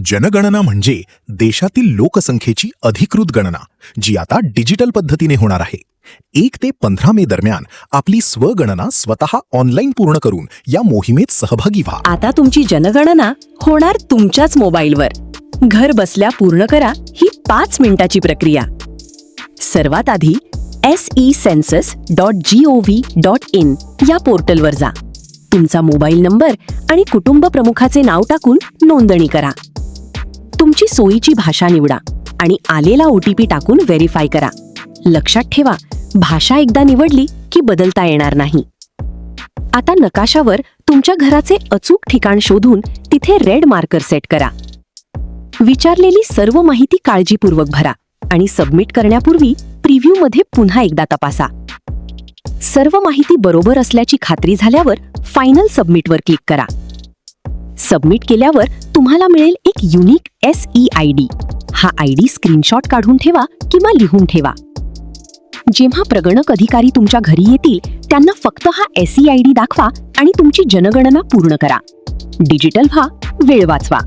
जनगणना म्हणजे देशातील लोकसंख्येची अधिकृत गणना, जी आता डिजिटल पद्धतीने होणार आहे. 1 ते 15 मे दरम्यान आपली स्वगणना स्वतः ऑनलाईन पूर्ण करून या मोहिमेत सहभागी व्हा. आता तुमची जनगणना होणार तुमच्याच मोबाईलवर. घर बसल्या पूर्ण करा ही 5 मिनिटाची प्रक्रिया. सर्वात आधी secensus.gov.in या पोर्टलवर जा. तुमचा मोबाईल नंबर आणि कुटुंब प्रमुखाचे नाव टाकून नोंदणी करा. तुमची सोयीची भाषा निवडा आणि आलेला OTP टाकून व्हेरीफाय करा. लक्षात ठेवा, भाषा एकदा निवडली की बदलता येणार नाही. आता नकाशावर तुमच्या घराचे अचूक ठिकाण शोधून तिथे रेड मार्कर सेट करा. विचारलेली सर्व माहिती काळजीपूर्वक भरा आणि सबमिट करण्यापूर्वी प्रिव्ह्यूमध्ये पुन्हा एकदा तपासा. सर्व माहिती बरोबर असल्याची खात्री झाल्यावर फायनल सबमिटवर क्लिक करा. सबमिट केल्यावर तुम्हाला मिळेल एक युनिक SEID. हा ID स्क्रीनशॉट काढून ठेवा किंवा लिहून ठेवा. जेव्हा प्रगणक अधिकारी तुमच्या घरी येतील त्यांना फक्त हा SEID दाखवा आणि तुमची जनगणना पूर्ण करा. डिजिटल व्हा, वेळ वाचवा.